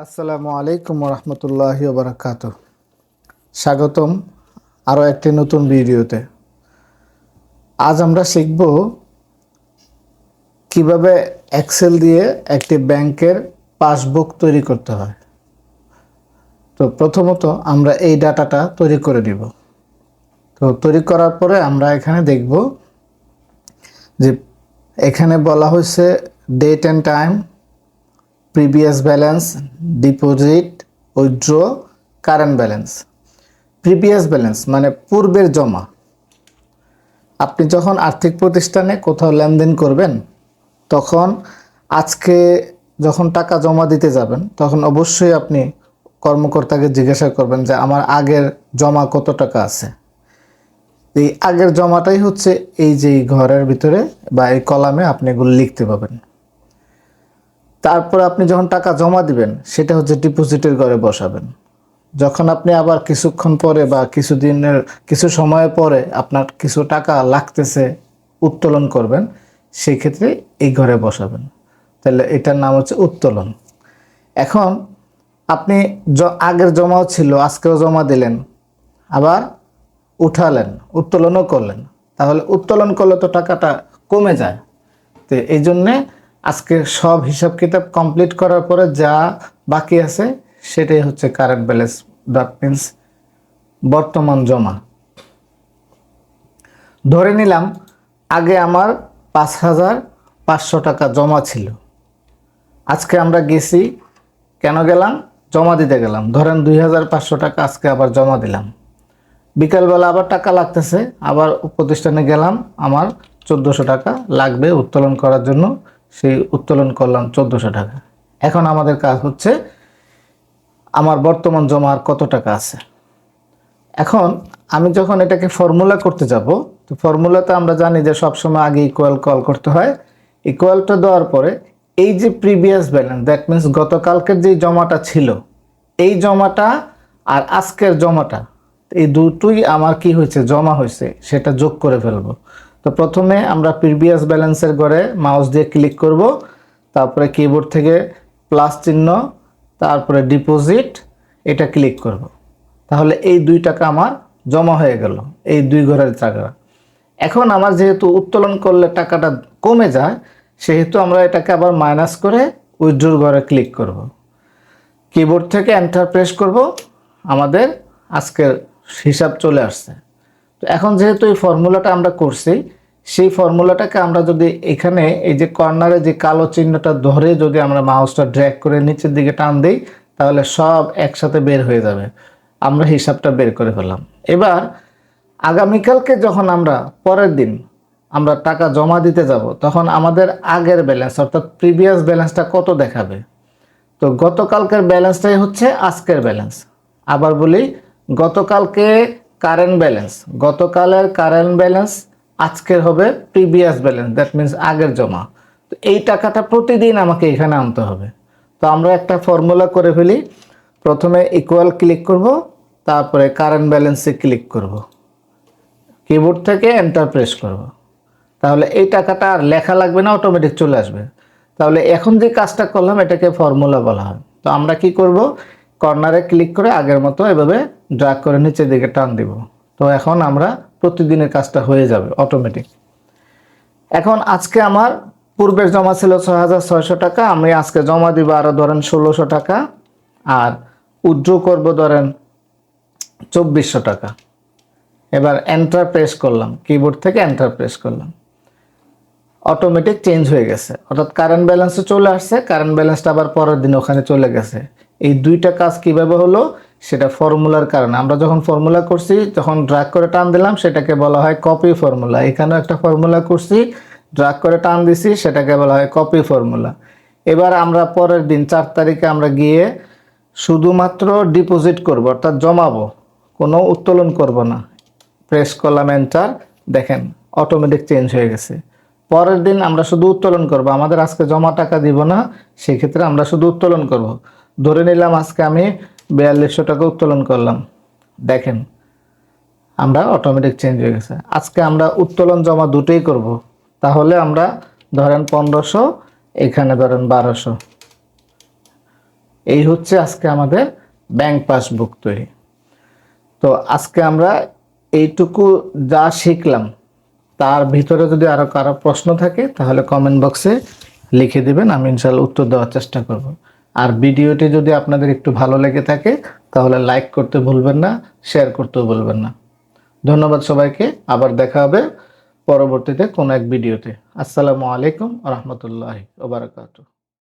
আসসালামু আলাইকুম রহমতুল্লাহি ওবরাকাত। স্বাগতম আরও একটি নতুন ভিডিওতে। আজ আমরা শিখব কিভাবে এক্সেল দিয়ে একটি ব্যাংকের পাসবুক তৈরি করতে হয়। তো প্রথমত আমরা এই ডাটাটা তৈরি করে নিব। তো তৈরি করার পরে আমরা এখানে দেখব যে এখানে বলা হয়েছে date and time, previous balance, deposit, withdraw, current balance. Previous balance মানে পূর্বের জমা। আপনি যখন আর্থিক প্রতিষ্ঠানে কোথাও লেনদেন করবেন, তখন আজকে যখন টাকা জমা দিতে যাবেন, তখন অবশ্যই আপনি কর্মকর্তাকে জিজ্ঞাসা করবেন যে আমার আগের জমা কত টাকা আছে। এই আগের জমাটাই হচ্ছে এই যে ঘরের ভিতরে বা এই কলামে আপনি এগুলো লিখতে পাবেন। তারপর আপনি যখন টাকা জমা দিবেন, সেটা হচ্ছে ডিপোজিটের ঘরে বসাবেন। যখন আপনি আবার কিছুক্ষণ পরে বা কিছু সময় পরে আপনার কিছু টাকা লাগতেছে, উত্তোলন করবেন, সেই ক্ষেত্রে এই ঘরে বসাবেন। তাহলে এটার নাম হচ্ছে উত্তোলন। এখন আপনি আগের জমাও ছিল, আজকেও জমা দিলেন, আবার উঠালেন, উত্তোলনও করলেন, তাহলে উত্তোলন করলে তো টাকাটা কমে যায়। তো এই জন্যে আজকে সব হিসাব কিতাব কমপ্লিট করার পরে যা বাকি আছে সেটাই হচ্ছে কারেন্ট ব্যালেন্স, দ্যাট মিনস বর্তমান জমা। ধরে নিলাম আগে আমার ৫,৫০০ টাকা জমা ছিল। আজকে আমরা গেছি, কেন গেলাম? জমা দিতে গেলাম। ধরেন ২,৫০০ টাকা আজকে আবার জমা দিলাম। বিকালবেলা আবার টাকা লাগতেছে, আবার প্রতিষ্ঠানে গেলাম, আমার ১৪০০ টাকা লাগবে উত্তোলন করার জন্য। সেই উত্তোলন করলাম ১৪০০ টাকা। এখন আমাদের কাজ হচ্ছে আমার বর্তমান জমা আর কত টাকা আছে। এখন আমি যখন এটাকে ফর্মুলা করতে যাব, তো ফর্মুলাতে আমরা জানি যে সবসময় আগে ইকুয়াল কল করতে হয়। ইকুয়ালটা দেওয়ার পরে এই যে প্রিভিয়াস ব্যালেন্স, দ্যাট মিনস গতকালকের যে জমাটা ছিল, এই জমাটা আর আজকের জমাটা, এই দুটোই আমার কি হয়েছে, জমা হয়েছে, সেটা যোগ করে ফেলবো। তো প্রথমে আমরা প্রিভিয়াস ব্যালেন্সের ঘরে মাউস দিয়ে ক্লিক করব, তারপরে কিবোর্ড থেকে প্লাস চিহ্ন, তারপরে ডিপোজিট, এটা ক্লিক করব। তাহলে এই ২ টাকা আমার জমা হয়ে গেল, এই ২ ঘরের টাকা। এখন আমার যেহেতু উত্তোলন করলে টাকাটা কমে যায়, সেহেতু আমরা এটাকে আবার মাইনাস করে উইথড্রর ঘরে ক্লিক করব। কিবোর্ড থেকে এন্টার প্রেস করব, আমাদের আজকের হিসাব চলে আসছে। তো এখন যেহেতু এই ফর্মুলাটা আমরা করছি, সেই ফর্মুলাটাকে আমরা যদি এখানে এই যে কর্নারে যে কালো চিহ্নটা ধরে যদি আমরা মাউসটা ড্র্যাগ করে নিচের দিকে টান দিই, তাহলে সব একসাথে বের হয়ে যাবে। আমরা হিসাবটা বের করে ফেললাম। এবার আগামীকালকে যখন আমরা পরের দিন আমরা টাকা জমা দিতে যাব, তখন আমাদের আগের ব্যালেন্স অর্থাৎ প্রিভিয়াস ব্যালেন্সটা কত দেখাবে। তো গতকালকের ব্যালেন্সটাই হচ্ছে আজকের ব্যালেন্স। আবার বলি, গতকালকে কারেন্ট ব্যালেন্স, গতকালের কারেন্ট ব্যালেন্স আজকের হবে প্রিভিয়াস ব্যালেন্স, দ্যাট মিনস আগের জমা। তো এই টাকাটা প্রতিদিন আমাকে এখানে আনতে হবে। তো আমরা একটা ফর্মুলা করে ফেলি। প্রথমে ইকুয়াল ক্লিক করব, তারপরে কারেন্ট ব্যালেন্সে ক্লিক করব, কিবোর্ড থেকে এন্টার প্রেস করব। তাহলে এই টাকাটা আর লেখা লাগবে না, অটোমেটিক চলে আসবে। তাহলে এখন যে কাজটা করলাম এটাকে ফর্মুলা বলা হয়। তো আমরা কি করব, কর্নারে ক্লিক করে আগের মতো এভাবে ড্র্যাগ করে নিচের দিকে টান দিব। তো এখন আমরা প্রতিদিনের কাজটা হয়ে যাবে অটোমেটিক। এখন আজকে আমার পূর্বের জমা ছিল ৬,৬০০ টাকা, আমি আজকে জমা দিব আরও ধরেন ১৬০০ টাকা, আর উইথড্র করব ধরেন ২৪০০ টাকা। এবার এন্টার প্রেস করলাম, কিবোর্ড থেকে এন্টার প্রেস করলাম, অটোমেটিক চেঞ্জ হয়ে গেছে, অর্থাৎ কারেন্ট ব্যালেন্সে চলে আসছে। কারেন্ট ব্যালেন্সটা আবার পরের দিন ওখানে চলে গেছে। এই দুইটা কাজ কিভাবে হলো, সেটা ফর্মুলার কারণে। আমরা যখন ফর্মুলা করছি, যখন ড্র্যাগ করে টান দিলাম, সেটাকে বলা হয় কপি ফর্মুলা। এখানেও একটা ফর্মুলা করছি, ড্র্যাগ করে টান দিছি, সেটাকে বলা হয় কপি ফর্মুলা। এবার আমরা পরের দিন ৪ তারিখে আমরা গিয়ে শুধুমাত্র ডিপোজিট করব, অর্থাৎ জমাবো, কোনো উত্তোলন করব না। প্রেস করলাম এন্টার, দেখেন অটোমেটিক চেঞ্জ হয়ে গেছে। পরের দিন আমরা শুধু উত্তোলন করব, আমাদের আজকে জমা টাকা দিব না, সেক্ষেত্রে আমরা শুধু উত্তোলন করব। ধরে নিলাম আজকে আমি ৪২০০ টাকা উত্তোলন করলাম, দেখেন আমরা অটোমেটিক চেঞ্জ হয়ে গেছে। আজকে আমরা উত্তোলন জমা দুটোই করব, তাহলে আমরা ধরেন ১৫০০, এখানে ধরেন ১২০০, এই হচ্ছে আজকে আমাদের ব্যাংক পাসবুক তৈরি। তো আজকে আমরা এইটুকু যা শিখলাম, তার ভিতরে যদি আরো কারো প্রশ্ন থাকে তাহলে কমেন্ট বক্সে লিখে দিবেন, আমি ইনশাআল্লাহ উত্তর দেওয়ার চেষ্টা করব। আর ভিডিওটি যদি আপনাদের একটু ভালো লেগে থাকে তাহলে লাইক করতে ভুলবেন না, শেয়ার করতেও ভুলবেন না। ধন্যবাদ সবাইকে, আবার দেখা হবে পরবর্তীতে কোনো এক ভিডিওতে। আসসালামু আলাইকুম ওয়া রাহমাতুল্লাহি ওয়া বারাকাতুহু।